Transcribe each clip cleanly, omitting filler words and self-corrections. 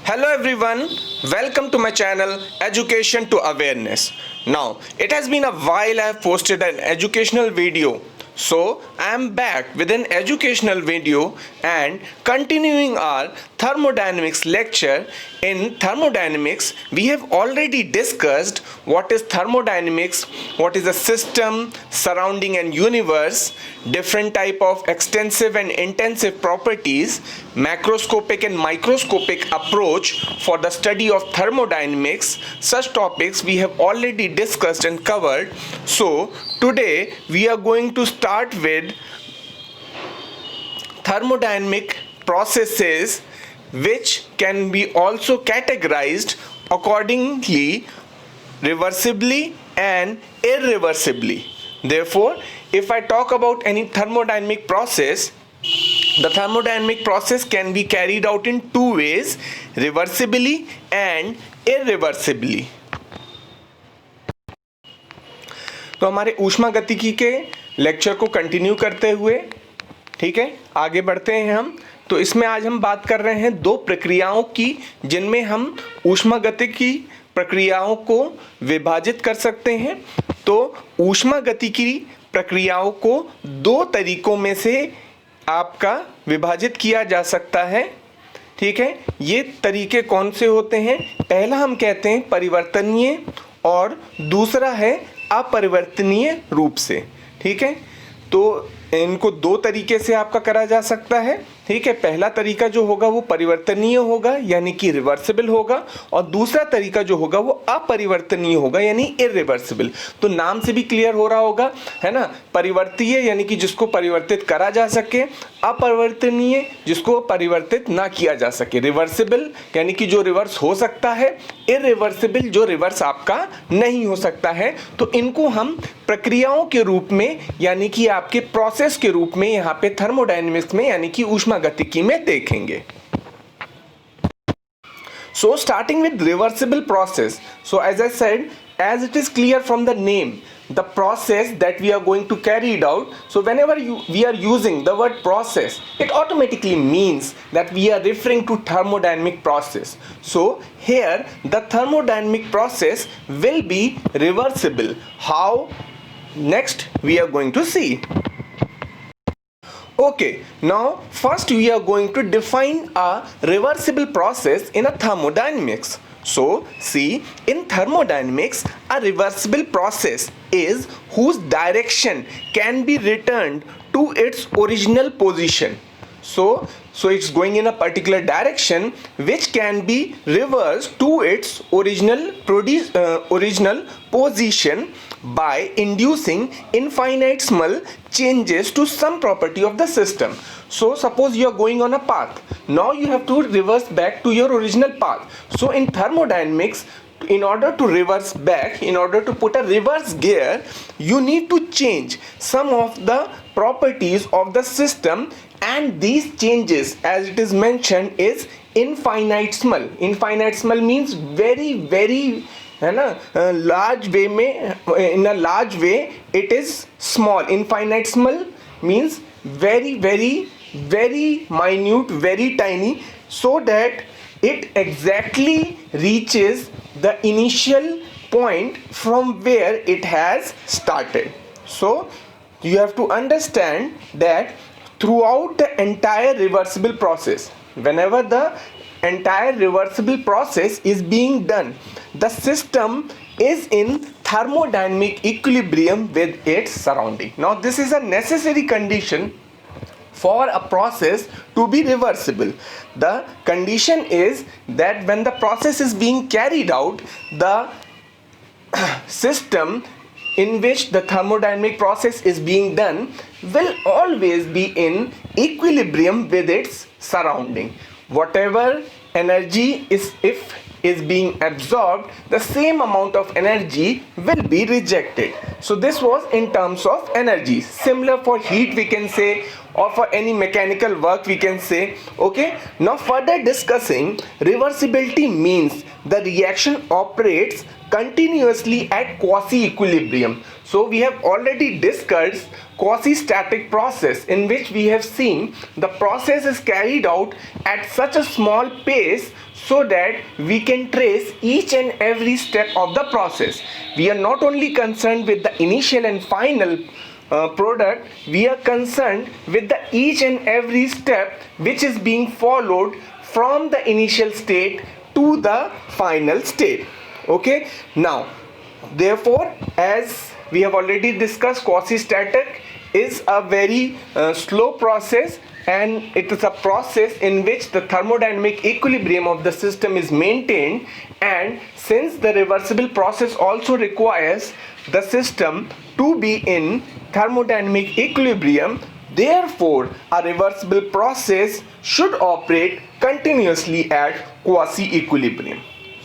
Hello everyone, welcome to my channel Education to Awareness. Now, it has been a while I have posted an educational video. So, I am back with an educational video and continuing our thermodynamics lecture. In thermodynamics, we have already discussed what is thermodynamics, what is a system surrounding an universe, different type of extensive and intensive properties, macroscopic and microscopic approach for the study of thermodynamics. Such topics we have already discussed and covered. So today we are going to start with thermodynamic processes which can be also categorized accordingly reversibly and irreversibly. Therefore, if I talk about any thermodynamic process, the thermodynamic process can be carried out in two ways, reversibly and irreversibly. तो हमारे ऊष्मागतिकी के lecture को continue करते हुए ठीक है आगे बढ़ते हैं हम। तो इसमें आज हम बात कर रहे हैं दो प्रक्रियाओं की जिनमें हम ऊष्मागतिकी प्रक्रियाओं को विभाजित कर सकते हैं। तो ऊष्मागतिकी प्रक्रियाओं को दो तरीकों में से आपका विभाजित किया जा सकता है। ठीक है, ये तरीके कौन से होते हैं? पहला हम कहते हैं परिवर्तनीय और दूसरा है अपरिवर्तनीय रूप से। ठीक है, तो इनको दो तरीके से आपका करा जा सकता है। ठीक है, पहला तरीका जो होगा वो परिवर्तनीय होगा यानी कि रिवर्सिबल होगा और दूसरा तरीका जो होगा वो अपरिवर्तनीय होगा यानी इररिवर्सिबल। तो नाम से भी क्लियर हो रहा होगा है ना, परिवर्तीय यानी कि जिसको परिवर्तित करा जा सके, अपरिवर्तनीय जिसको परिवर्तित ना किया जा सके, रिवर्सिबल यानी कि जो रिवर्स हो सकता है, इररिवर्सिबल जो रिवर्स आपका नहीं हो सकता है। तो इनको हम प्रक्रियाओं के रूप में यानी कि आपके प्रोसेस के रूप में यहाँ पे थर्मोडायनेमिक्स में यानी कि ऊष्मागतिकी में देखेंगे। So starting with reversible process. So as I said, as it is clear from the name, the process that we are going to carry it out. So whenever we are using the word process, it automatically means that we are referring to thermodynamic process. So here the thermodynamic process will be reversible. How? Next we are going to see. Okay, now first we are going to define a reversible process in a thermodynamics. So see, in thermodynamics, a reversible process is whose direction can be returned to its original position. So it's going in a particular direction which can be reversed to its original position by inducing infinitesimal changes to some property of the system. So suppose you are going on a path. Now you have to reverse back to your original path. So in thermodynamics, in order to reverse back, in order to put a reverse gear, you need to change some of the properties of the system, and these changes, as it is mentioned, is infinitesimal. Infinitesimal means very है ना, large way में, in a large way it is small. Infinitesimal means very minute, very tiny, so that it exactly reaches the initial point from where it has started. So you have to understand that throughout the entire reversible process, whenever the entire reversible process is being done, the system is in thermodynamic equilibrium with its surrounding. Now this is a necessary condition for a process to be reversible. The condition is that when the process is being carried out, the system in which the thermodynamic process is being done will always be in equilibrium with its surrounding. Whatever energy is being absorbed, the same amount of energy will be rejected. So this was in terms of energy. Similar for heat we can say, or for any mechanical work we can say. Okay, now further discussing, reversibility means the reaction operates continuously at quasi-equilibrium. So we have already discussed quasi-static process, in which we have seen the process is carried out at such a small pace so that we can trace each and every step of the process. We are not only concerned with the initial and final product, we are concerned with the each and every step which is being followed from the initial state to the final state. Okay, now therefore, as we have already discussed, quasi-static is a very slow process, and it is a process in which the thermodynamic equilibrium of the system is maintained, and since the reversible process also requires the system to be in thermodynamic equilibrium, therefore a reversible process should operate continuously at quasi-equilibrium.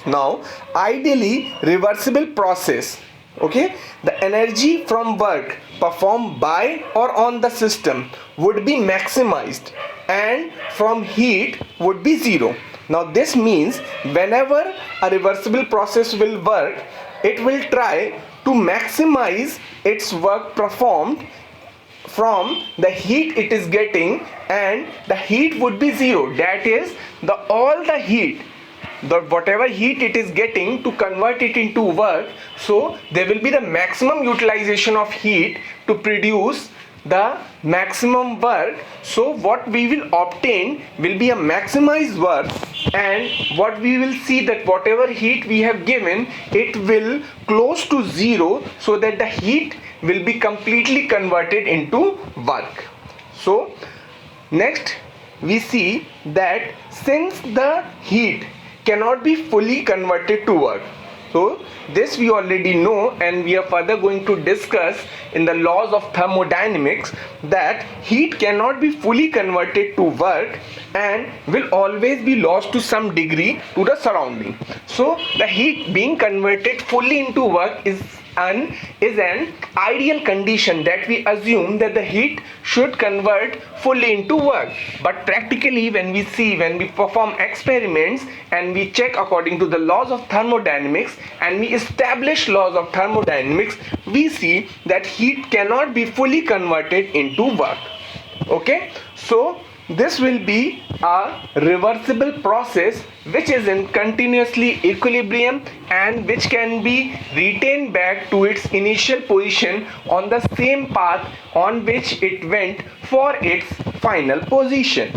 Now ideally reversible process, okay, the energy from work performed by or on the system would be maximized and from heat would be zero. Now this means whenever a reversible process will work, it will try to maximize its work performed from the heat it is getting, and the heat would be zero. That is, all the heat, whatever heat it is getting, to convert it into work, so there will be the maximum utilization of heat to produce the maximum work. So what we will obtain will be a maximized work, and what we will see that whatever heat we have given, it will close to zero, so that the heat will be completely converted into work. So next we see that since the heat cannot be fully converted to work, so this we already know, and we are further going to discuss in the laws of thermodynamics, that heat cannot be fully converted to work and will always be lost to some degree to the surrounding. So the heat being converted fully into work is an ideal condition, that we assume that the heat should convert fully into work. But practically when we perform experiments and we check according to the laws of thermodynamics and we establish laws of thermodynamics, we see that heat cannot be fully converted into work. Okay, so this will be a reversible process which is in continuously equilibrium and which can be retained back to its initial position on the same path on which it went for its final position.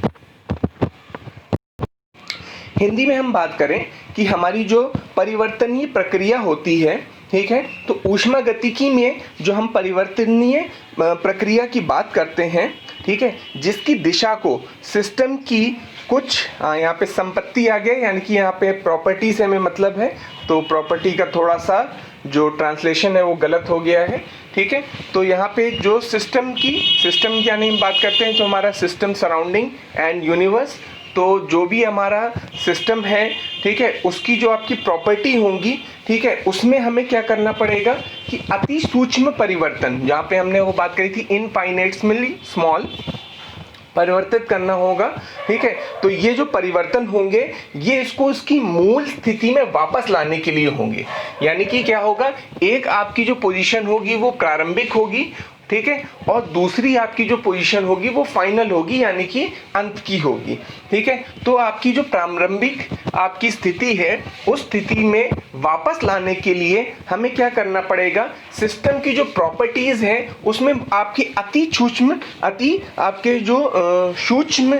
Hindi में हम बात करें कि हमारी जो परिवर्तनीय प्रक्रिया होती है, ठीक है, तो ऊष्मागतिकी में जो हम परिवर्तनीय प्रक्रिया की बात करते हैं, ठीक है, जिसकी दिशा को सिस्टम की कुछ यहाँ पे संपत्ति आ गए, यानी कि यहाँ पे प्रॉपर्टी से हमें मतलब है, तो प्रॉपर्टी का थोड़ा सा जो ट्रांसलेशन है वो गलत हो गया है, ठीक है। तो यहाँ पे जो सिस्टम की यानी हम बात करते हैं जो हमारा सिस्टम सराउंडिंग एंड यूनिवर्स, तो जो भी हमारा सिस्टम है, ठीक है, उसकी जो आपकी प्रॉपर्टी होंगी, ठीक है, उसमें हमें क्या करना पड़ेगा कि अति सूक्ष्म परिवर्तन, जहाँ पे हमने वो बात करी थी इनफाइनेटली स्मॉल, परिवर्तित करना होगा, ठीक है। तो ये जो परिवर्तन होंगे ये इसको इसकी मूल स्थिति में वापस लाने के लिए होंगे, यानी कि क्या होगा, एक आपकी जो पोजीशन होगी वो प्रारंभिक होगी, ठीक है, और दूसरी आपकी जो पोजीशन होगी वो फाइनल होगी, यानी कि अंत की होगी, ठीक है। तो आपकी जो प्रारंभिक आपकी स्थिति है उस स्थिति में वापस लाने के लिए हमें क्या करना पड़ेगा, सिस्टम की जो प्रॉपर्टीज हैं उसमें आपकी आपके जो सूक्ष्म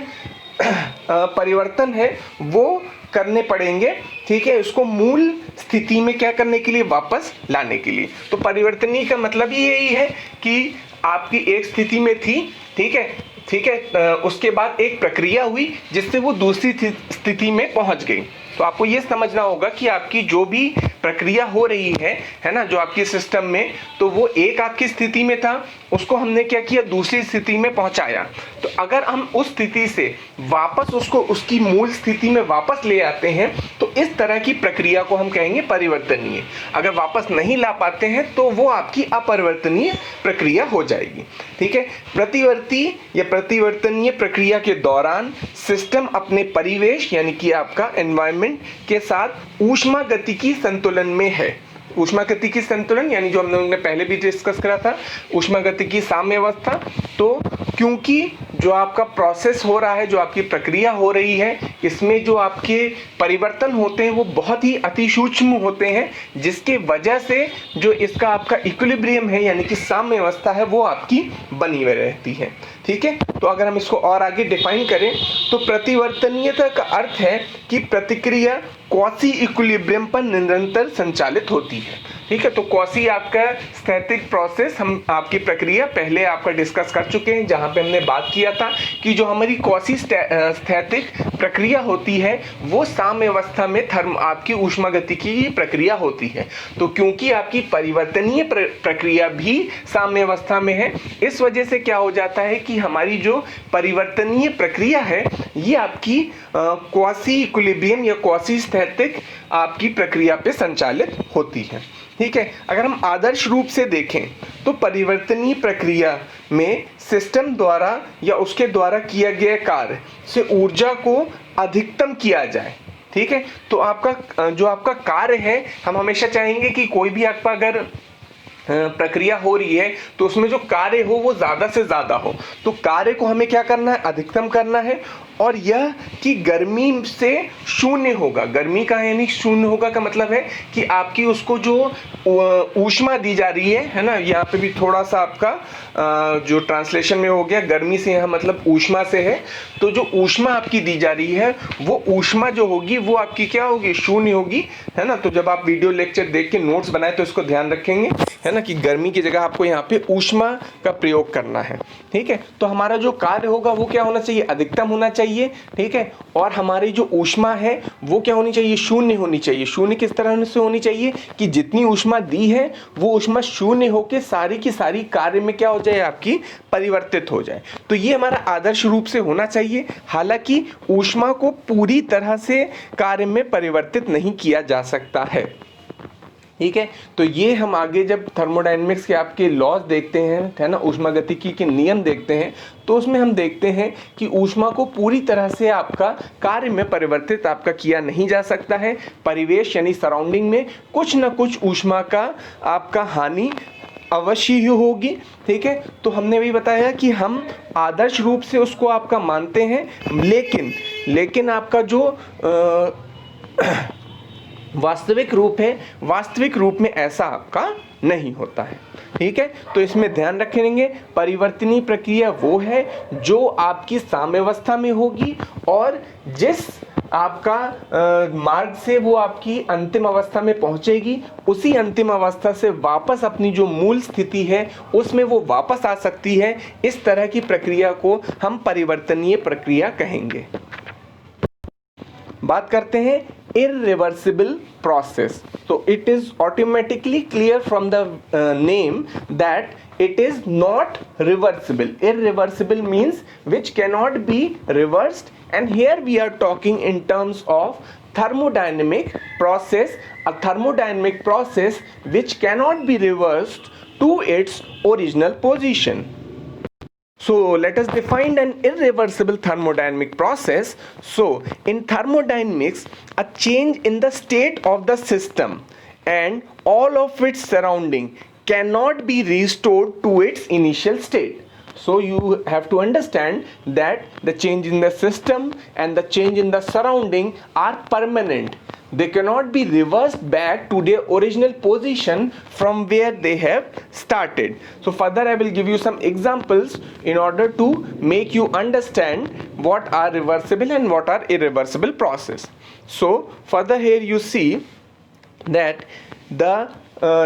परिवर्तन है वो करने पड़ेंगे, ठीक है, उसको मूल स्थिति में क्या करने के लिए, वापस लाने के लिए। तो परिवर्तनीय का मतलब ही यही है कि आपकी एक स्थिति में थी, ठीक है, उसके बाद एक प्रक्रिया हुई जिससे वो दूसरी स्थिति में पहुंच गई। तो आपको ये समझना होगा कि आपकी जो भी प्रक्रिया हो रही है ना, जो आपके सिस्टम में, तो वो एक आपकी स्थिति में था, उसको हमने क्या किया, दूसरी स्थिति में पहुंचाया। तो अगर हम उस स्थिति से वापस उसको उसकी मूल स्थिति में वापस ले आते हैं तो इस तरह की प्रक्रिया को हम कहेंगे परिवर्तनीय। अगर वापस नहीं ला पाते हैं तो वो आपकी अपरिवर्तनीय प्रक्रिया हो जाएगी, ठीक है। प्रतिवर्ती या परिवर्तनीय प्रक्रिया के दौरान सिस्टम अपने परिवेश यानी कि आपका एनवायरनमेंट के साथ ऊष्मागतिकी संतुलन में है। ऊष्मागतिकी संतुलन, यानी जो हम लोगों ने पहले भी डिस्कस करा था, ऊष्मागतिकी साम्य अवस्था। तो क्योंकि जो आपका प्रोसेस हो रहा है, जो आपकी प्रक्रिया हो रही है, इसमें जो आपके परिवर्तन होते हैं वो बहुत ही अति सूक्ष्म होते हैं, जिसके वजह से जो इसका आपका इक्विलिब्रियम है यानी कि साम्य अवस्था है वो आपकी बनी हुई रहती है। ठीक है, तो अगर हम इसको और आगे डिफाइन करें तो प्रतिवर्तनीयता का अर्थ है कि प्रतिक्रिया क्वासी इक्विलिब्रियम पर निरंतर संचालित होती है। ठीक है, तो क्वासी आपका स्थैतिक प्रोसेस, हम आपकी प्रक्रिया पहले आपका डिस्कस कर चुके हैं, जहां पे हमने बात किया था कि जो हमारी क्वासी स्थैतिक प्रक्रिया होती है वो साम्य अवस्था में आपकी ऊष्मागतिकी की प्रक्रिया होती है। तो क्योंकि आपकी परिवर्तनीय प्रक्रिया भी साम्य अवस्था में है, इस वजह से क्या हो जाता है कि हमारी जो परिवर्तनीय प्रक्रिया है ये आपकी क्वासी इक्विलिब्रियम या क्वासी स्थैतिक आपकी प्रक्रिया पे संचालित होती है। ठीक है, अगर हम आदर्श रूप से देखें तो परिवर्तनीय प्रक्रिया में सिस्टम द्वारा या उसके द्वारा किया गया कार्य से ऊर्जा को अधिकतम किया जाए। ठीक है, तो आपका जो आपका कार्य है, हम हमेशा चाहेंगे कि कोई भी आपका अगर प्रक्रिया हो रही है तो उसमें जो कार्य हो वो ज़्यादा से ज़्यादा हो। तो कार्य को हमें क्या करना है, अधिकतम करना है, और यह कि गर्मी से शून्य होगा। गर्मी का यानी शून्य होगा का मतलब है कि आपकी उसको जो ऊष्मा दी जा रही है ना, यहाँ पे भी थोड़ा सा आपका जो ट्रांसलेशन में हो गया, गर्मी से यहाँ मतलब ऊष्मा से है। तो जो ऊष्मा आपकी दी जा रही है वो ऊष्मा जो होगी वो आपकी क्या होगी, शून्य होगी, है ना। तो जब आप वीडियो लेक्चर देख के नोट्स बनाए तो इसको ध्यान रखेंगे, है ना, कि गर्मी की जगह आपको यहाँ पे ऊष्मा का प्रयोग करना है। ठीक है, तो हमारा जो कार्य होगा वो क्या होना चाहिए, अधिकतम होना चाहिए। ठीक है, और हमारी जो ऊष्मा है वो क्या होनी चाहिए, शून्य होनी चाहिए। शून्य किस तरह से होनी चाहिए कि जितनी ऊष्मा दी है वो ऊष्मा शून्य होकर सारी की सारी कार्य में क्या हो जाए, आपकी परिवर्तित हो जाए। तो ये हमारा आदर्श रूप से होना चाहिए। हालांकि ऊष्मा को पूरी तरह से कार्य में परिवर्तित नहीं किया जा सकता है। ठीक है, तो ये हम आगे जब थर्मोडायनेमिक्स के आपके लॉज देखते हैं, है ना, ऊष्मागतिकी के नियम देखते हैं, तो उसमें हम देखते हैं कि ऊष्मा को पूरी तरह से आपका कार्य में परिवर्तित आपका किया नहीं जा सकता है। परिवेश यानी सराउंडिंग में कुछ ना कुछ ऊष्मा का आपका हानि अवश्य ही होगी। ठीक है, तो हमने भी बताया कि हम आदर्श रूप से उसको आपका मानते हैं, लेकिन आपका जो वास्तविक रूप है, वास्तविक रूप में ऐसा आपका नहीं होता है। ठीक है, तो इसमें ध्यान रखेंगे, परिवर्तनीय प्रक्रिया वो है जो आपकी साम्यावस्था में होगी और जिस आपका मार्ग से वो आपकी अंतिम अवस्था में पहुंचेगी, उसी अंतिम अवस्था से वापस अपनी जो मूल स्थिति है उसमें वो वापस आ सकती है। इस तरह की प्रक्रिया को हम परिवर्तनीय प्रक्रिया कहेंगे। बात करते हैं irreversible process. So it is automatically clear from the name that it is not reversible. Irreversible means which cannot be reversed, and here we are talking in terms of thermodynamic process, a thermodynamic process which cannot be reversed to its original position. So let us define an irreversible thermodynamic process. So in thermodynamics, a change in the state of the system and all of its surrounding cannot be restored to its initial state. So you have to understand that the change in the system and the change in the surrounding are permanent. They cannot be reversed back to their original position from where they have started. So further I will give you some examples in order to make you understand what are reversible and what are irreversible process. So further here you see that the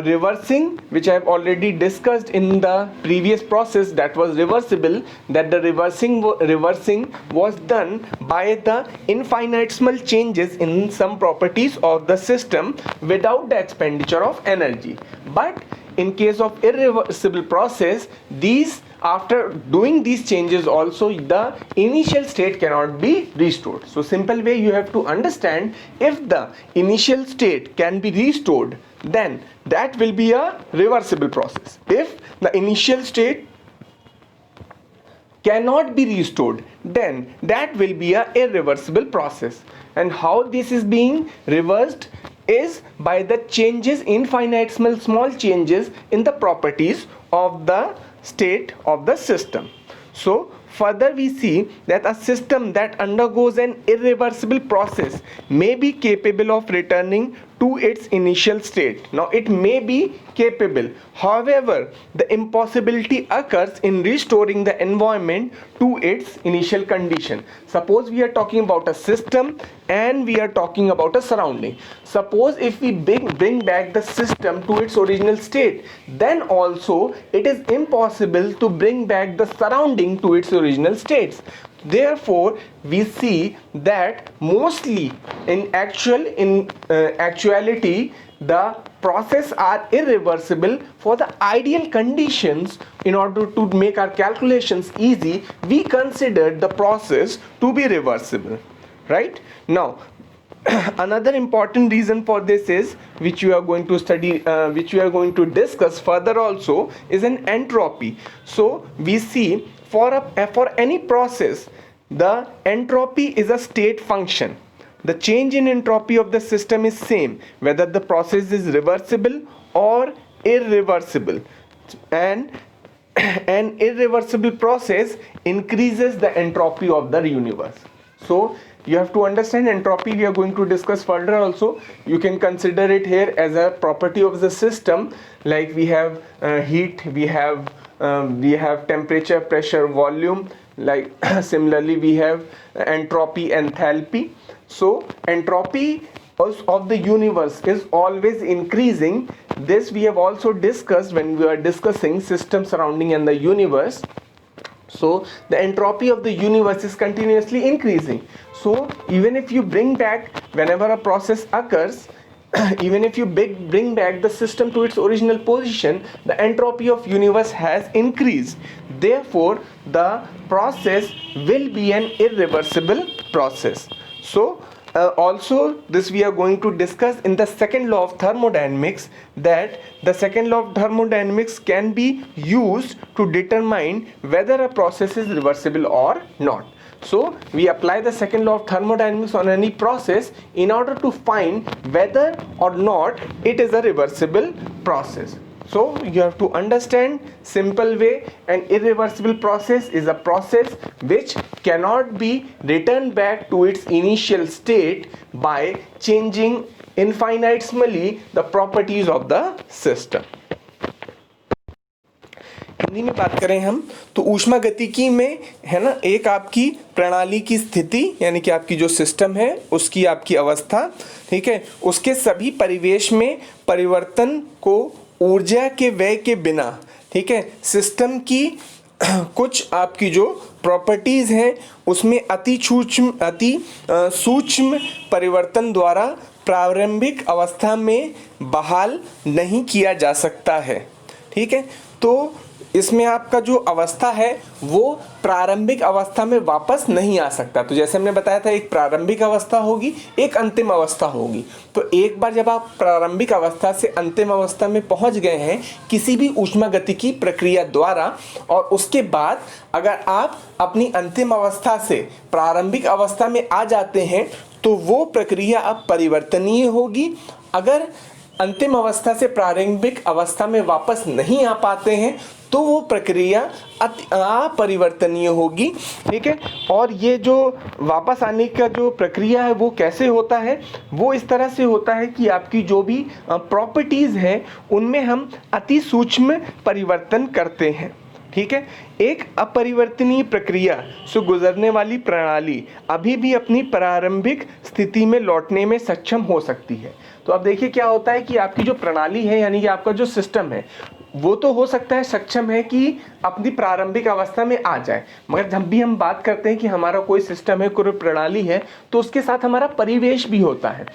reversing, which I have already discussed in the previous process, that was reversible, that the reversing was done by the infinitesimal changes in some properties of the system without the expenditure of energy. But in case of irreversible process, after doing these changes also, the initial state cannot be restored. So simple way you have to understand, if the initial state can be restored, then that will be a reversible process. If the initial state cannot be restored, then that will be a irreversible process. And how this is being reversed is by the changes, infinitesimal small changes in the properties of the state of the system. So further we see that a system that undergoes an irreversible process may be capable of returning to its initial state. Now it may be capable, however the impossibility occurs in restoring the environment to its initial condition. Suppose we are talking about a system and we are talking about a surrounding. Suppose if we bring back the system to its original state, then also it is impossible to bring back the surrounding to its original states. Therefore we see that mostly in actuality the process are irreversible. For the ideal conditions, in order to make our calculations easy, we consider the process to be reversible, right? Now another important reason for this is, which you are going to study, which we are going to discuss further also, is an entropy. So we see for any process, the entropy is a state function. The change in entropy of the system is same whether the process is reversible or irreversible, and an irreversible process increases the entropy of the universe. So you have to understand entropy, we are going to discuss further also. You can consider it here as a property of the system, like we have heat, we have temperature, pressure, volume, like similarly we have entropy, enthalpy. So entropy of the universe is always increasing. This we have also discussed when we are discussing system, surrounding and the universe. So the entropy of the universe is continuously increasing. So even if you bring back, whenever a process occurs, even if you bring back the system to its original position, the entropy of universe has increased. Therefore the process will be an irreversible process. So also this we are going to discuss in the second law of thermodynamics, that the second law of thermodynamics can be used to determine whether a process is reversible or not. So we apply the second law of thermodynamics on any process in order to find whether or not it is a reversible process. So you have to understand, simple way, an irreversible process is a process which cannot be returned back to its initial state by changing infinitesimally the properties of the system. Hindi में बात करें हम तो ऊष्मागतिकी में है ना, एक आपकी प्रणाली की स्थिति यानी कि आपकी जो सिस्टम है उसकी आपकी अवस्था, ठीक है, उसके सभी परिवेश में परिवर्तन को ऊर्जा के व्यय के बिना, ठीक है, सिस्टम की कुछ आपकी जो प्रॉपर्टीज़ हैं उसमें अति सूक्ष्म परिवर्तन द्वारा प्रारंभिक अवस्था में बहाल नहीं किया जा सकता है, ठीक है। तो इसमें आपका जो अवस्था है वो प्रारंभिक अवस्था में वापस नहीं आ सकता। तो जैसे हमने बताया था, एक प्रारंभिक अवस्था होगी, एक अंतिम अवस्था होगी। तो एक बार जब आप प्रारंभिक अवस्था से अंतिम अवस्था में पहुंच गए हैं किसी भी ऊष्मागतिकी प्रक्रिया द्वारा, और उसके बाद अगर आप अपनी अंतिम अवस्था से प्रारंभिक अवस्था में आ जाते हैं तो वो प्रक्रिया अब परिवर्तनीय होगी। अगर अंतिम अवस्था से प्रारंभिक अवस्था में वापस नहीं आ पाते हैं तो वो प्रक्रिया अपरिवर्तनीय होगी, ठीक है। और ये जो वापस आने का जो प्रक्रिया है वो कैसे होता है, वो इस तरह से होता है कि आपकी जो भी प्रॉपर्टीज़ हैं उनमें हम अति सूक्ष्म परिवर्तन करते हैं, ठीक है। एक अपरिवर्तनीय प्रक्रिया से गुजरने वाली प्रणाली अभी भी अपनी प्रारंभिक स्थिति में लौटने में सक्षम हो सकती है। तो अब देखिए क्या होता है कि आपकी जो प्रणाली है यानी कि आपका जो सिस्टम है वो तो हो सकता है सक्षम है कि अपनी प्रारंभिक अवस्था में आ जाए, मगर जब भी हम बात करते हैं कि हमारा कोई सिस्टम है, कोई प्रणाली है, तो उसके साथ हमारा परिवेश भी होता है,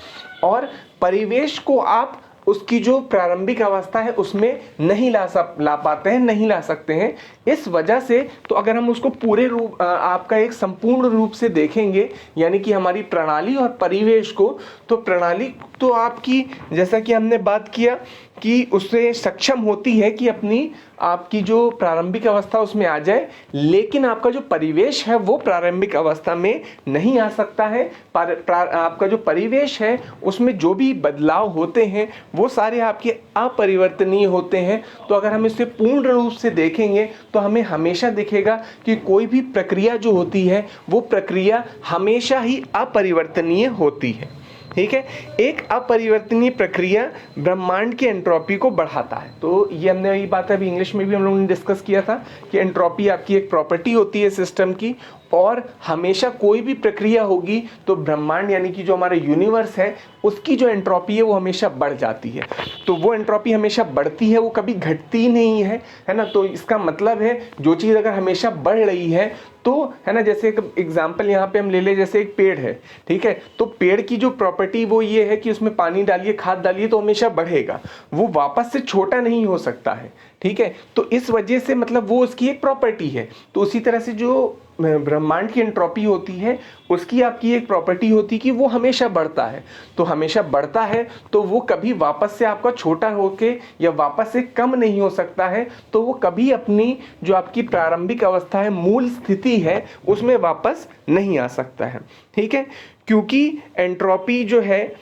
और परिवेश को आप उसकी जो प्रारंभिक अवस्था है उसमें नहीं ला पाते हैं, नहीं ला सकते हैं। इस वजह से तो अगर हम उसको पूरे रूप आपका एक संपूर्ण रूप से देखेंगे यानी कि हमारी प्रणाली और परिवेश को, तो प्रणाली तो आपकी जैसा कि हमने बात किया कि उससे सक्षम होती है कि अपनी आपकी जो प्रारंभिक अवस्था उसमें आ जाए, लेकिन आपका जो परिवेश है वो प्रारंभिक अवस्था में नहीं आ सकता है। आपका जो परिवेश है उसमें जो भी बदलाव होते हैं वो सारे आपके अपरिवर्तनीय होते हैं। तो अगर हम इसे पूर्ण रूप से देखेंगे तो हमें हमेशा दिखेगा कि कोई भी प्रक्रिया जो होती है वो प्रक्रिया हमेशा ही अपरिवर्तनीय होती है। ठीक है, एक अपरिवर्तनीय प्रक्रिया ब्रह्मांड की एंट्रोपी को बढ़ाता है। तो ये हमने वही बात है, अभी इंग्लिश में भी हम लोगों ने डिस्कस किया था कि एंट्रोपी आपकी एक प्रॉपर्टी होती है सिस्टम की, और हमेशा कोई भी प्रक्रिया होगी तो ब्रह्मांड यानी कि जो हमारा यूनिवर्स है उसकी जो एंट्रोपी है वो हमेशा बढ़ जाती है। तो वो एंट्रोपी हमेशा बढ़ती है, वो कभी घटती नहीं है ना। तो इसका मतलब है जो चीज़ अगर हमेशा बढ़ रही है तो है ना, जैसे एक एग्जाम्पल यहाँ पे हम ले लें, जैसे एक पेड़ है, ठीक है, तो पेड़ की जो प्रॉपर्टी वो ये है कि उसमें पानी डालिए, खाद डालिए तो हमेशा बढ़ेगा, वो वापस से छोटा नहीं हो सकता है। ठीक है, तो इस वजह से मतलब वो उसकी एक प्रॉपर्टी है। तो उसी तरह से जो ब्रह्मांड की एंट्रोपी होती है उसकी आपकी एक प्रॉपर्टी होती है कि वो हमेशा बढ़ता है। तो हमेशा बढ़ता है तो वो कभी वापस से आपका छोटा होके या वापस से कम नहीं हो सकता है। तो वो कभी अपनी जो आपकी प्रारंभिक अवस्था है, मूल स्थिति है, उसमें वापस नहीं आ सकता है। ठीक है, क्योंकि एंट्रोपी जो है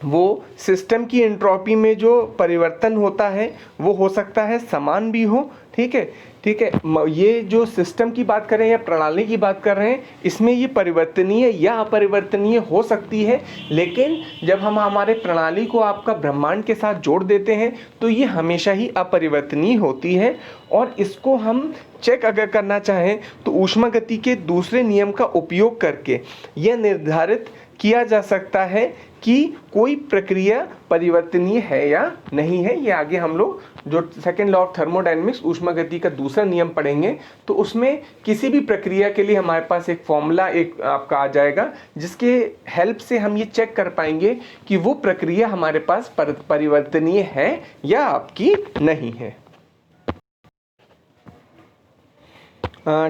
वो सिस्टम की एंट्रोपी में जो परिवर्तन होता है वो हो सकता है समान भी हो। ठीक है, ठीक है, ये जो सिस्टम की बात कर रहे हैं या प्रणाली की बात कर रहे हैं, इसमें ये परिवर्तनीय या अपरिवर्तनीय हो सकती है, लेकिन जब हम हमारे प्रणाली को आपका ब्रह्मांड के साथ जोड़ देते हैं तो ये हमेशा ही अपरिवर्तनीय होती है। और इसको हम चेक अगर करना चाहें तो ऊष्मागति के दूसरे नियम का उपयोग करके यह निर्धारित किया जा सकता है कि कोई प्रक्रिया परिवर्तनीय है या नहीं है। ये आगे हम लोग जो सेकेंड लॉ ऑफ थर्मोडायनेमिक्स ऊष्मागति का दूसरा नियम पढ़ेंगे तो उसमें किसी भी प्रक्रिया के लिए हमारे पास एक फॉर्मूला एक आपका आ जाएगा जिसके हेल्प से हम ये चेक कर पाएंगे कि वो प्रक्रिया हमारे पास परिवर्तनीय है या आपकी नहीं है।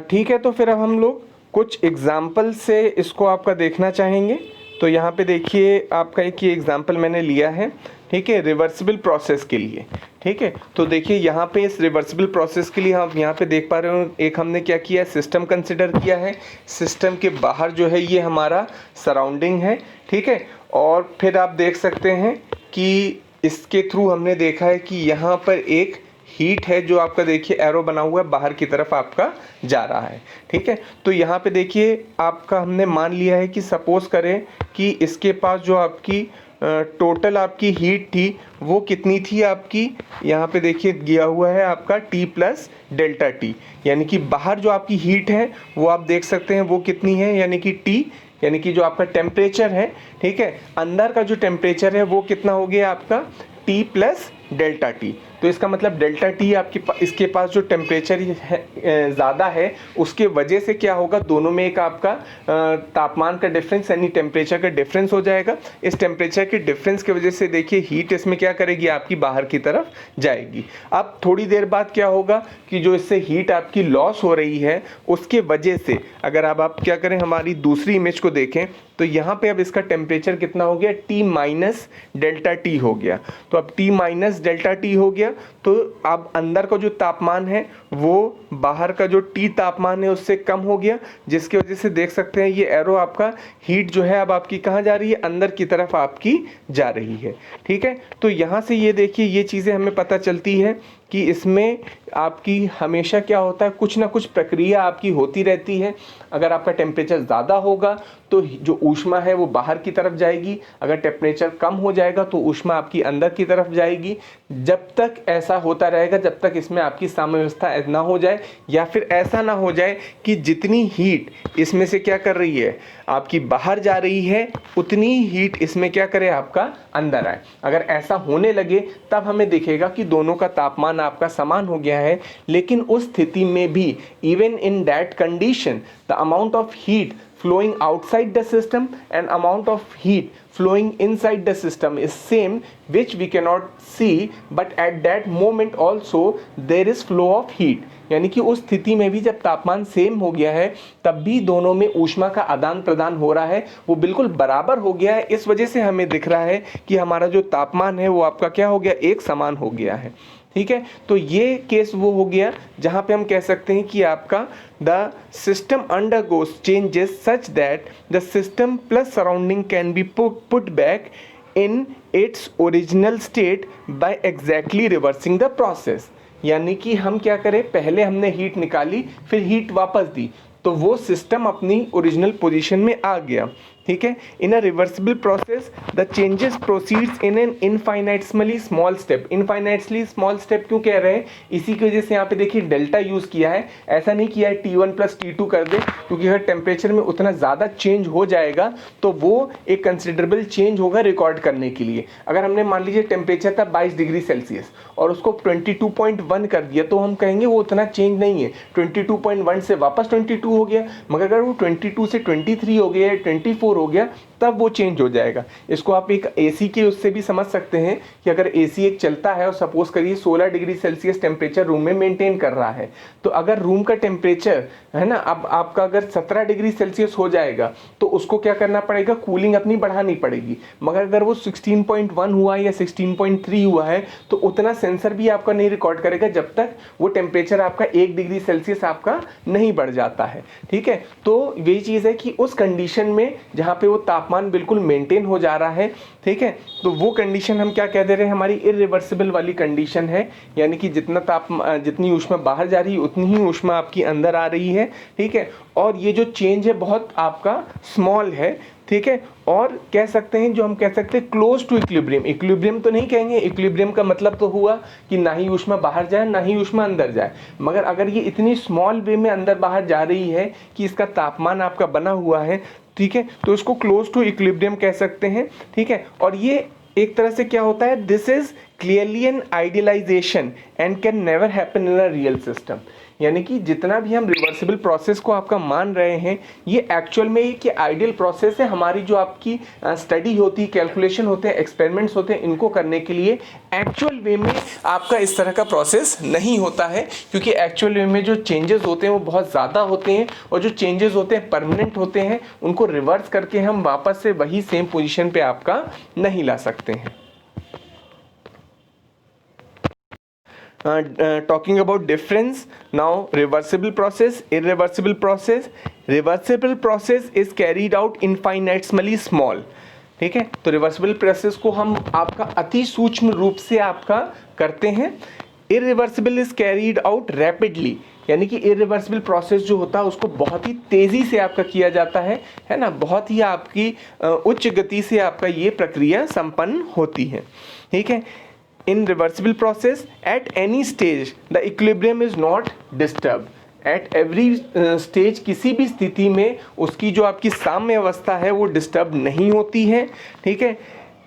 ठीक है, तो फिर अब हम लोग कुछ एग्जाम्पल से इसको आपका देखना चाहेंगे। तो यहाँ पे देखिए आपका एक ये एग्जाम्पल मैंने लिया है, ठीक है, रिवर्सिबल प्रोसेस के लिए। ठीक है, तो देखिए यहाँ पे इस रिवर्सिबल प्रोसेस के लिए हम यहाँ पे देख पा रहे हो, एक हमने क्या किया है, सिस्टम कंसिडर किया है। सिस्टम के बाहर जो है ये हमारा सराउंडिंग है। ठीक है, और फिर आप देख सकते हैं कि इसके थ्रू हमने देखा है कि यहाँ पर एक हीट है जो आपका देखिए एरो बना हुआ है, बाहर की तरफ आपका जा रहा है। ठीक है, तो यहाँ पे देखिए आपका हमने मान लिया है कि सपोज करें कि इसके पास जो आपकी टोटल आपकी हीट थी वो कितनी थी आपकी, यहाँ पे देखिए दिया हुआ है आपका T प्लस डेल्टा T, यानी कि बाहर जो आपकी हीट है वो आप देख सकते हैं वो कितनी है, यानी कि T, यानी कि जो आपका टेम्परेचर है। ठीक है, अंदर का जो टेम्परेचर है वो कितना हो गया आपका T प्लस डेल्टा टी। तो इसका मतलब डेल्टा टी आपके इसके पास जो टेम्परेचर है ज़्यादा है उसके वजह से क्या होगा, दोनों में एक आपका तापमान का डिफरेंस यानी टेम्परेचर का डिफरेंस हो जाएगा। इस टेम्परेचर के डिफरेंस की वजह से देखिए हीट इसमें क्या करेगी, आपकी बाहर की तरफ जाएगी। अब थोड़ी देर बाद क्या होगा कि जो इससे हीट आपकी लॉस हो रही है उसके वजह से अगर आप क्या करें, हमारी दूसरी इमेज को देखें तो यहाँ पे अब इसका टेम्परेचर कितना हो गया, T माइनस डेल्टा टी हो गया। तो अब T माइनस डेल्टा टी हो गया तो अब अंदर का जो तापमान है वो बाहर का जो T तापमान है उससे कम हो गया, जिसकी वजह से देख सकते हैं ये एरो आपका हीट जो है अब आपकी कहाँ जा रही है, अंदर की तरफ आपकी जा रही है। ठीक है, तो यहाँ से ये देखिए ये चीज़ें हमें पता चलती है कि इसमें आपकी हमेशा क्या होता है, कुछ ना कुछ प्रक्रिया आपकी होती रहती है। अगर आपका टेम्परेचर ज़्यादा होगा तो जो ऊष्मा है वो बाहर की तरफ जाएगी, अगर टेम्परेचर कम हो जाएगा तो ऊष्मा आपकी अंदर की तरफ जाएगी। जब तक ऐसा होता रहेगा जब तक इसमें आपकी साम्यावस्था ना हो जाए या फिर ऐसा ना हो जाए कि जितनी हीट इसमें से क्या कर रही है आपकी बाहर जा रही है उतनी हीट इसमें क्या करे, आपका अंदर आए। अगर ऐसा होने लगे तब हमें दिखेगा कि दोनों का तापमान आपका समान हो गया है। लेकिन उस स्थिति में भी even in that condition the amount of heat flowing outside the system and amount of heat flowing inside the system is same, which we cannot see, but at that moment also there is flow of heat. यानी कि उस स्थिति में भी जब तापमान same हो गया है तब भी दोनों में ऊष्मा का आदान प्रदान हो रहा है, वो बिल्कुल बराबर हो गया है। इस वजह से हमें दिख रहा है कि हमारा जो तापमान है वो आपका क्या हो गया, एक समान हो गया है। ठीक है, तो ये केस वो हो गया जहाँ पे हम कह सकते हैं कि आपका the system undergoes changes such that the system plus surrounding can be put back in its original state by exactly reversing the process. यानी कि हम क्या करें, पहले हमने हीट निकाली फिर हीट वापस दी तो वो सिस्टम अपनी ओरिजिनल पोजीशन में आ गया। ठीक है, in a reversible process the changes proceeds in an infinitely small step. Infinitely small step क्यों कह रहे हैं, इसी की वजह से यहाँ पे देखिए डेल्टा यूज़ किया है, ऐसा नहीं किया है T1 प्लस T2 कर दे, क्योंकि अगर टेम्परेचर में उतना ज़्यादा चेंज हो जाएगा तो वो एक कंसिडरेबल चेंज होगा रिकॉर्ड करने के लिए। अगर हमने मान लीजिए टेम्परेचर था 22 डिग्री सेल्सियस और उसको 22.1 कर दिया तो हम कहेंगे वो उतना चेंज नहीं है, 22.1 से वापस 22 हो गया, मगर अगर वो 22 से 23 हो गया, 24 हो गया, तब वो चेंज हो जाएगा। इसको आप एक एसी के उससे भी समझ सकते हैं कि अगर एसी एक चलता है और सपोज करिए 16 डिग्री सेल्सियस टेम्परेचर रूम में मेंटेन कर रहा है, तो अगर रूम का टेम्परेचर है ना, अब आपका अगर 17 डिग्री सेल्सियस हो जाएगा तो उसको क्या करना पड़ेगा, कूलिंग अपनी बढ़ानी पड़ेगी। मगर अगर वो 16.1 हुआ है या 16.3 हुआ है तो उतना सेंसर भी आपका नहीं रिकॉर्ड करेगा जब तक वो टेम्परेचर आपका 1 डिग्री सेल्सियस आपका नहीं बढ़ जाता है। ठीक है, तो वही चीज़ है कि उस कंडीशन में जहाँ पे वो तापमान बिल्कुल मेंटेन हो जा रहा है, ठीक है, तो वो कंडीशन हम क्या कह दे रहे हैं, हमारी इरिवर्सिबल वाली कंडीशन है। यानी कि जितनी ऊष्मा बाहर जा रही है उतनी ही ऊष्मा आपकी अंदर आ रही है। ठीक है, और ये जो चेंज है बहुत आपका स्मॉल है। ठीक है, और कह सकते हैं, जो हम कह सकते हैं क्लोज टू इक्विलिब्रियम। इक्विलिब्रियम तो नहीं कहेंगे, इक्विलिब्रियम का मतलब तो हुआ कि ना ही ऊष्मा बाहर जाए ना ही ऊष्मा अंदर जाए, मगर अगर ये इतनी स्मॉल वे में अंदर बाहर जा रही है कि इसका तापमान आपका बना हुआ है, ठीक है, तो इसको क्लोज टू इक्विलिब्रियम कह सकते हैं। ठीक है, और ये एक तरह से क्या होता है, this is clearly an idealisation and can never happen in a real system. यानी कि जितना भी हम रिवर्सिबल प्रोसेस को आपका मान रहे हैं, ये एक्चुअल में एक आइडियल प्रोसेस है। हमारी जो आपकी स्टडी होती है, कैलकुलेशन होते हैं, एक्सपेरिमेंट्स होते हैं, इनको करने के लिए एक्चुअल वे में आपका इस तरह का प्रोसेस नहीं होता है, क्योंकि एक्चुअल वे में जो चेंजेस होते हैं वो बहुत ज़्यादा होते हैं, और जो चेंजेस होते हैं परमानेंट होते हैं, उनको रिवर्स करके हम वापस से वही सेम पोजीशन पे आपका नहीं ला सकते हैं। Talking about difference now, reversible process, irreversible process. Reversible process is carried out infinitesimally small. ठीक है, तो रिवर्सिबल प्रोसेस को हम आपका अति सूक्ष्म रूप से आपका करते हैं। Irreversible is carried out rapidly, यानी कि इरिवर्सिबल प्रोसेस जो होता है उसको बहुत ही तेज़ी से आपका किया जाता है ना, बहुत ही आपकी उच्च गति से आपका ये प्रक्रिया संपन्न होती है। ठीक है, in reversible process at any stage the equilibrium is not disturbed. at every stage किसी भी स्थिति में उसकी जो आपकी साम्य अवस्था है वो डिस्टर्ब नहीं होती है। ठीक है,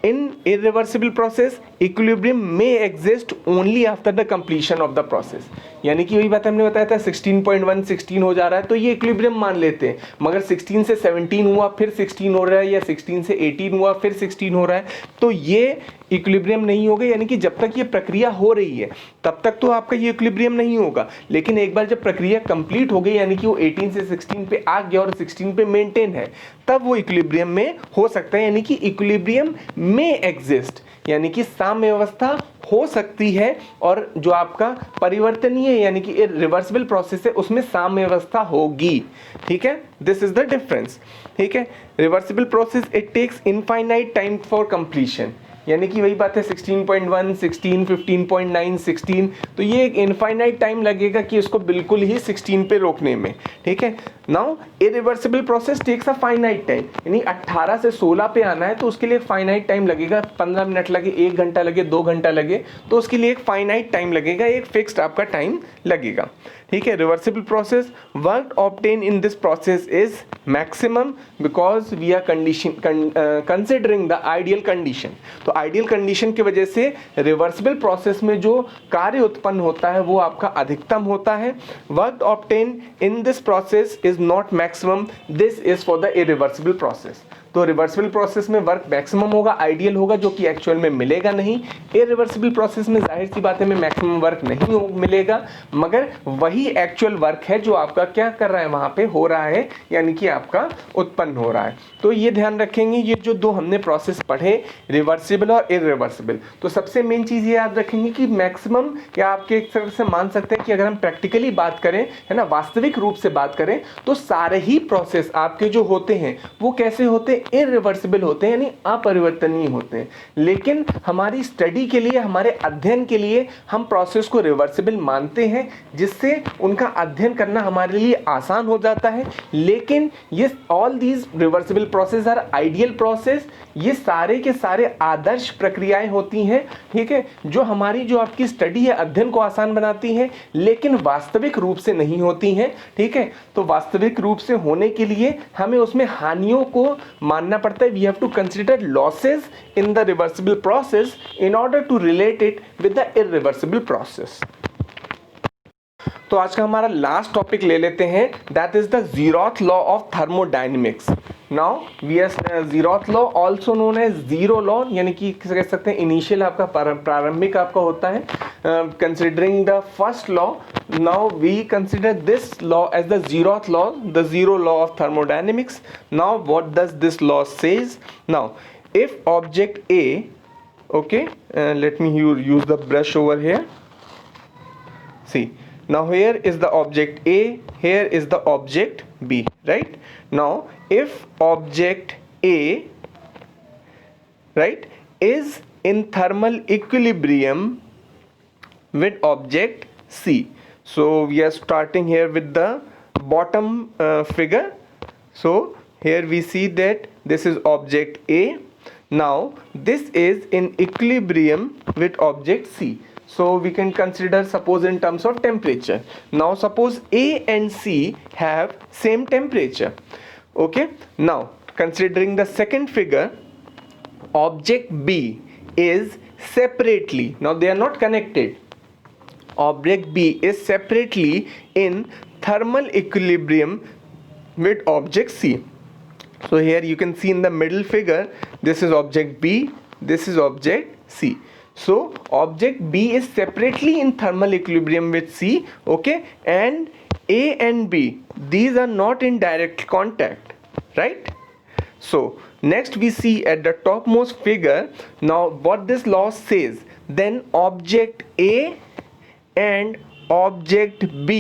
in irreversible process equilibrium may exist only after the completion of the process। यानी कि वही बात हमने बताया था, 16.1 16 हो जा रहा है तो ये इक्विलिब्रियम मान लेते हैं, मगर 16 से 17 हुआ फिर 16 हो रहा है, या 16 से 18 हुआ फिर 16 हो रहा है, तो ये इक्विलिब्रियम नहीं होगा। यानी कि जब तक ये प्रक्रिया हो रही है तब तक तो आपका ये इक्विलिब्रियम नहीं होगा, लेकिन एक बार जब प्रक्रिया कंप्लीट हो गई, यानी कि वो 18 से 16 पे आ गया और 16 पे मेंटेन है, तब वो इक्विलिब्रियम में हो सकता है। यानी कि इक्विलिब्रियम में एग्जिस्ट, यानी कि साम्य अवस्था हो सकती है, और जो आपका परिवर्तनीय यानी कि रिवर्सिबल प्रोसेस है उसमें साम्य अवस्था होगी। ठीक है, दिस इज द डिफरेंस। ठीक है, reversible process it takes infinite time for completion, यानी कि वही बात है 16.1 16 15.9 16, तो ये एक इनफाइनाइट टाइम लगेगा कि इसको बिल्कुल ही 16 पे रोकने में। ठीक है, now irreversible process takes a finite time, यानी 18 से 16 पे आना है तो उसके लिए फाइनाइट टाइम लगेगा, 15 मिनट लगे, 1 घंटा लगे, 2 घंटा लगे, तो उसके लिए एक फाइनाइट टाइम लगेगा, एक फिक्स्ड आपका टाइम लगेगा। ठीक है, reversible process, work obtain in this process is maximum because we are considering the ideal condition. तो आइडियल कंडीशन की वजह से रिवर्सिबल प्रोसेस में जो कार्य उत्पन्न होता है वो आपका अधिकतम होता है। Work obtain in this process is not maximum, this is for the irreversible process. तो रिवर्सिबल प्रोसेस में वर्क मैक्सिमम होगा, आइडियल होगा, जो कि एक्चुअल में मिलेगा नहीं। इरिवर्सिबल प्रोसेस में जाहिर सी बात है में मैक्सिमम वर्क नहीं मिलेगा, मगर वही एक्चुअल वर्क है जो आपका क्या कर रहा है, वहाँ पे हो रहा है, यानी कि आपका उत्पन्न हो रहा है। तो ये ध्यान रखेंगे, ये जो दो हमने प्रोसेस पढ़े, रिवर्सिबल और इरिवर्सिबल, तो सबसे मेन चीज़ ये याद रखेंगे कि मैक्सिमम, या आपके एक तरह से मान सकते हैं कि अगर हम प्रैक्टिकली बात करें, है ना, वास्तविक रूप से बात करें, तो सारे ही प्रोसेस आपके जो होते हैं वो कैसे होते हैं, इरिवर्सिबल होते हैं, यानी अपरिवर्तनीय होते हैं। लेकिन हमारी स्टडी के लिए, हमारे अध्ययन के लिए हम प्रोसेस को रिवर्सिबल मानते हैं, जिससे उनका अध्ययन करना हमारे लिए आसान हो जाता है। लेकिन ये all these reversible process are ideal process, ये सारे के सारे आदर्श प्रक्रियाएं होती हैं, ठीक है, जो हमारी जो आपकी स्टडी है, अध्ययन को आसान बनाती हैं, लेकिन वास्तविक रूप से नहीं होती हैं, ठीक है। तो वास्तविक रूप से होने के लिए हमें उसमें हानियों को मानना पड़ता है। We have to consider losses in the reversible process in order to relate it with the irreversible process. तो आज का हमारा लास्ट टॉपिक ले लेते हैं, that is the zeroth law of thermodynamics. Now we are zeroth law also known as zero law, यानी कि कह सकते हैं इनिशियल आपका प्रारंभिक आपका होता है। Considering the first law, now we consider this law as the zeroth law, the zero law of thermodynamics. Now what does this law says? Now if object A, okay, let me use the brush over here. See, now here is the object A, here is the object B, right? Now if object A, right, is in thermal equilibrium with object C. So we are starting here with the bottom figure. So here we see that this is object A. Now this is in equilibrium with object C. So we can consider, suppose in terms of temperature. Now suppose A and C have same temperature. Okay. Now considering the second figure, object B is separately, now they are not connected, object B is separately in thermal equilibrium with object C. So here you can see in the middle figure, this is object B, this is object C. So object B is separately in thermal equilibrium with C, okay, and A and B, these are not in direct contact, right? So next we see at the topmost figure, now what this law says, then object A and object B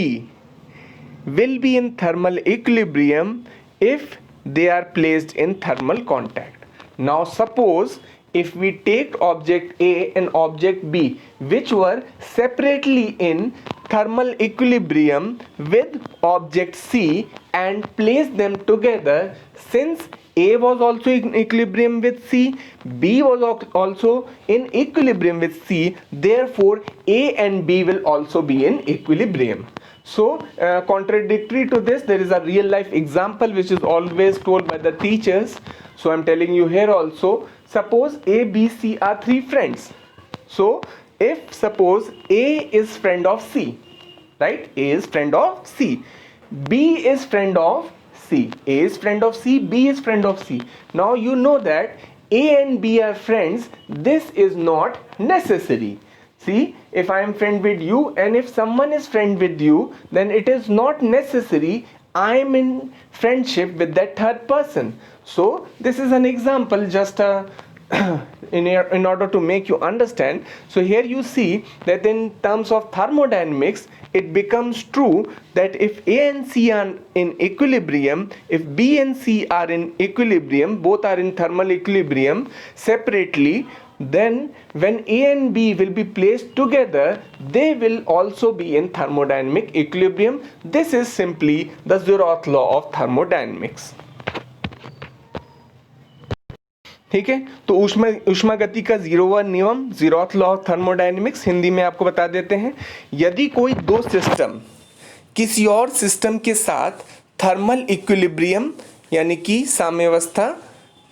will be in thermal equilibrium if they are placed in thermal contact. Now suppose if we take object A and object B, which were separately in thermal equilibrium with object C, and place them together, since A was also in equilibrium with C, B was also in equilibrium with C, therefore A and B will also be in equilibrium. So contradictory to this, there is a real life example which is always told by the teachers. So I'm telling you here also, suppose A, B, C are three friends. So if suppose A is friend of C, right, A is friend of C, B is friend of C, A is friend of C, B is friend of C. Now you know that A and B are friends, this is not necessary. See, if I am friend with you and if someone is friend with you, then it is not necessary I am in friendship with that third person. So this is an example, just in order to make you understand. So here you see that in terms of thermodynamics, it becomes true that if A and C are in equilibrium, if B and C are in equilibrium, both are in thermal equilibrium separately, then when A and B will be placed together, they will also be in thermodynamic equilibrium. This is simply the zeroth law of thermodynamics. ठीक है, तो ऊष्मा गति का जीरोवा नियम, zeroth law of thermodynamics, Hindi में आपको बता देते हैं। यदि कोई दो सिस्टम किसी और सिस्टम के साथ थर्मल इक्विलिब्रियम यानी कि साम्यावस्था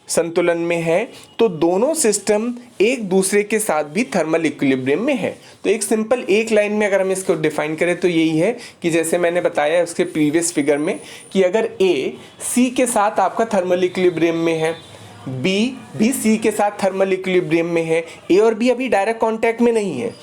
संतुलन में है, तो दोनों सिस्टम एक दूसरे के साथ भी थर्मल इक्विलिब्रियम में है। तो एक सिंपल एक लाइन में अगर हम इसको डिफाइन करें तो यही है कि जैसे मैंने बताया उसके प्रीवियस फिगर में कि अगर ए सी के साथ आपका थर्मल इक्विलिब्रियम में है, बी भी सी के साथ थर्मल इक्विलिब्रियम में है, ए और बी अभी डायरेक्ट कांटेक्ट में नहीं है,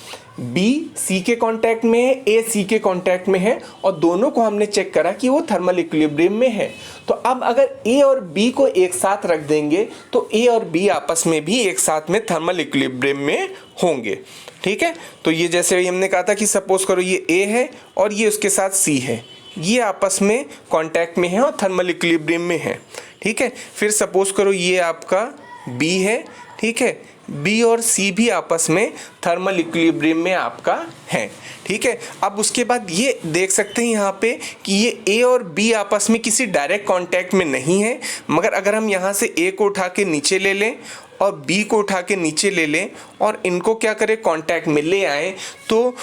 बी सी के कांटेक्ट में है, ए सी के कांटेक्ट में है, और दोनों को हमने चेक करा कि वो थर्मल इक्विलिब्रियम में है। तो अब अगर ए और बी को एक साथ रख देंगे तो ए और बी आपस में भी एक साथ में थर्मल इक्विलिब्रियम में होंगे। ठीक है, तो ये जैसे हमने कहा था कि सपोज करो ये ए है और ये उसके साथ सी है, ये आपस में कांटेक्ट में है और थर्मल इक्विलिब्रियम में है। ठीक है, फिर सपोज करो ये आपका बी है। ठीक है, बी और सी भी आपस में थर्मल इक्विलिब्रियम में आपका है। ठीक है, अब उसके बाद ये देख सकते हैं यहाँ पे कि ये ए और बी आपस में किसी डायरेक्ट कांटेक्ट में नहीं है, मगर अगर हम यहाँ से ए को उठा के नीचे ले लें और बी को उठा के नीचे ले लें और इनको क्या करें कांटेक्ट में ले आए, तो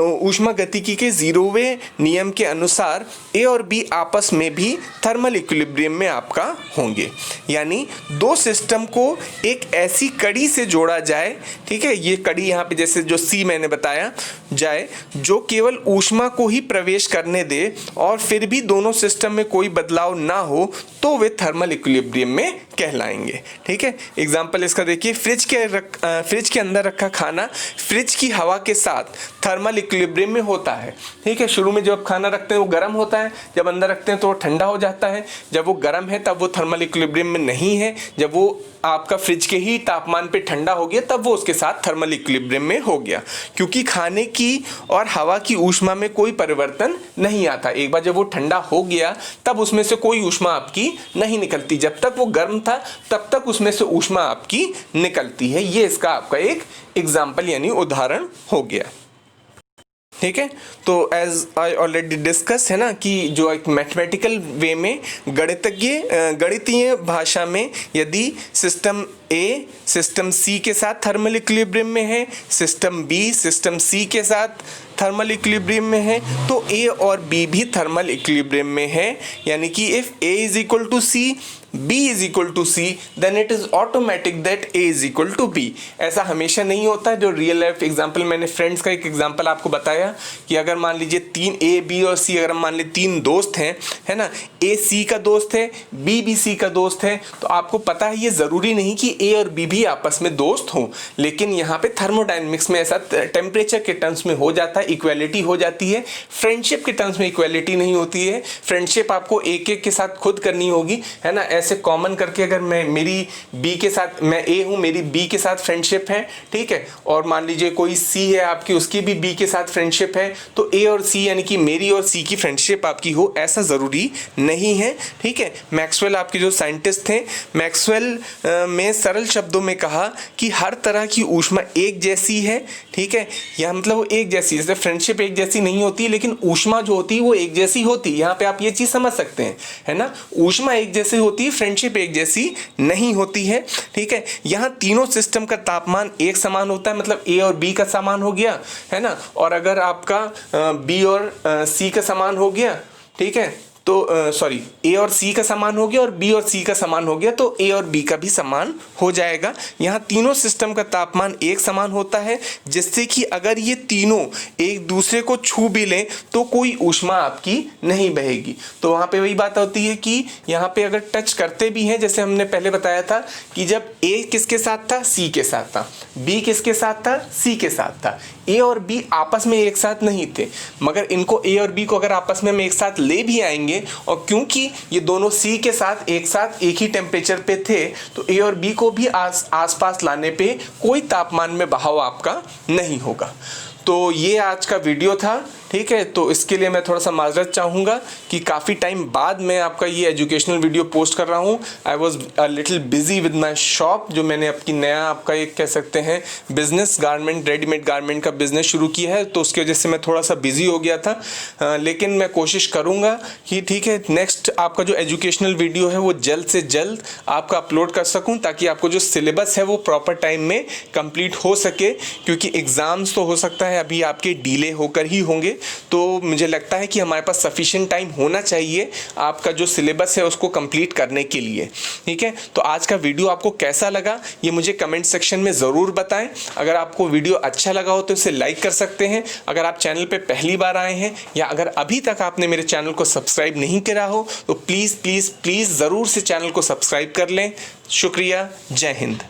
ऊष्मागतिकी के जीरोवें नियम के अनुसार ए और बी आपस में भी थर्मल इक्विलिब्रियम में आपका होंगे। यानी दो सिस्टम को एक ऐसी कड़ी से जोड़ा जाए, ठीक है, ये कड़ी यहाँ पे जैसे जो सी मैंने बताया जाए, जो केवल ऊष्मा को ही प्रवेश करने दे और फिर भी दोनों सिस्टम में कोई बदलाव ना हो, तो वे थर्मल इक्विलिब्रियम में कहलाएंगे। ठीक है, एग्जाम्पल इसका देखिए, फ्रिज के अंदर रखा खाना फ्रिज की हवा के साथ थर्मल इक्विलिब्रियम में होता है। ठीक है, शुरू में जब खाना रखते हैं वो गर्म होता है, जब अंदर रखते हैं तो वो ठंडा हो जाता है, जब वो गर्म है तब वो थर्मल इक्विलिब्रियम में नहीं है, जब वो आपका फ्रिज के ही तापमान पे ठंडा हो गया तब वो उसके साथ थर्मल इक्विलिब्रियम में हो गया, क्योंकि खाने की और हवा की ऊष्मा में कोई परिवर्तन नहीं आता। एक बार जब वो ठंडा हो गया तब उसमें से कोई ऊष्मा आपकी नहीं निकलती, जब तक वो गर्म था तब तक उसमें से ऊष्मा आपकी निकलती है। ये इसका आपका एक एग्जाम्पल यानी उदाहरण हो गया। ठीक है, तो एज आई ऑलरेडी डिस्कस है ना कि जो एक मैथमेटिकल वे में गणितीय भाषा में यदि सिस्टम ए सिस्टम सी के साथ थर्मल इक्विलिब्रियम में है, सिस्टम बी सिस्टम सी के साथ थर्मल इक्विलिब्रियम में है, तो ए और बी भी थर्मल इक्विलिब्रियम में है। यानी कि if A is equal to C, B is equal to C, then it is automatic that A is equal to B। ऐसा हमेशा नहीं होता है। जो रियल लाइफ एग्जांपल मैंने फ्रेंड्स का एक एग्जांपल आपको बताया कि अगर मान लीजिए तीन A, B और C, अगर मान लीजिए तीन दोस्त हैं, है ना, A C का दोस्त है, B भी C का दोस्त है, तो आपको पता है ये ज़रूरी नहीं कि A और B भी आपस में दोस्त हों, लेकिन यहाँ पे थर्मोडायनेमिक्स में ऐसा टेम्परेचर के टर्म्स में हो जाता है, इक्वालिटी हो जाती है। फ्रेंडशिप के टर्म्स में इक्वालिटी नहीं होती है, फ्रेंडशिप आपको एक एक के साथ खुद करनी होगी, है ना। ऐसे कॉमन करके अगर मेरी बी के साथ, मैं ए हूँ, मेरी बी के साथ फ्रेंडशिप है, ठीक है, और मान लीजिए कोई सी है आपकी, उसकी भी बी के साथ फ्रेंडशिप है, तो ए और सी यानी कि मेरी और सी की फ्रेंडशिप आपकी हो, ऐसा ज़रूरी नहीं है। ठीक है, मैक्सवेल आपके जो साइंटिस्ट थे, मैक्सवेल में सरल शब्दों में कहा कि हर तरह की ऊष्मा एक जैसी है। ठीक है, यह मतलब वो एक जैसी, जैसे फ्रेंडशिप एक जैसी नहीं होती लेकिन ऊष्मा जो होती है वो एक जैसी होती है। यहाँ पे आप ये चीज़ समझ सकते हैं, है ना, ऊष्मा एक जैसी होती है, फ्रेंडशिप एक जैसी नहीं होती है। ठीक है, यहाँ तीनों सिस्टम का तापमान एक समान होता है, मतलब ए और बी का समान हो गया, है ना, और अगर आपका बी और सी का समान हो गया, ठीक है, तो सॉरी ए और सी का समान हो गया और बी और सी का समान हो गया, तो ए और बी का भी समान हो जाएगा। यहाँ तीनों सिस्टम का तापमान एक समान होता है, जिससे कि अगर ये तीनों एक दूसरे को छू भी लें तो कोई ऊष्मा आपकी नहीं बहेगी। तो वहाँ पे वही बात होती है कि यहाँ पे अगर टच करते भी हैं, जैसे हमने पहले बताया था कि जब ए किसके साथ था, सी के साथ था, बी किसके साथ था, सी के साथ था, ए और बी आपस में एक साथ नहीं थे, मगर इनको ए और बी को अगर आपस में हम एक साथ ले भी आएंगे, और क्योंकि ये दोनों सी के साथ एक ही टेम्परेचर पे थे, तो ए और बी को भी आसपास लाने पे कोई तापमान में बहाव आपका नहीं होगा। तो ये आज का वीडियो था। ठीक है, तो इसके लिए मैं थोड़ा सा माजरत चाहूँगा कि काफ़ी टाइम बाद मैं आपका ये एजुकेशनल वीडियो पोस्ट कर रहा हूँ। I was a little busy with my shop, जो मैंने आपकी नया आपका एक कह सकते हैं बिज़नेस, गारमेंट, रेडीमेड गारमेंट का बिज़नेस शुरू किया है, तो उसकी वजह से मैं थोड़ा सा बिजी हो गया था, लेकिन मैं कोशिश करूँगा कि ठीक है नेक्स्ट आपका जो एजुकेशनल वीडियो है वो जल्द से जल्द आपका अपलोड कर सकूँ, ताकि आपको जो सिलेबस है वो प्रॉपर टाइम में कंप्लीट हो सके, क्योंकि एग्ज़ाम्स तो हो सकता है अभी आपके डिले होकर ही होंगे, तो मुझे लगता है कि हमारे पास सफिशिएंट टाइम होना चाहिए आपका जो सिलेबस है उसको कंप्लीट करने के लिए। ठीक है, तो आज का वीडियो आपको कैसा लगा ये मुझे कमेंट सेक्शन में ज़रूर बताएं। अगर आपको वीडियो अच्छा लगा हो तो इसे लाइक कर सकते हैं। अगर आप चैनल पे पहली बार आए हैं या अगर अभी तक आपने मेरे चैनल को सब्सक्राइब नहीं करा हो तो प्लीज़ प्लीज़ प्लीज़ ज़रूर से चैनल को सब्सक्राइब कर लें। शुक्रिया, जय हिंद।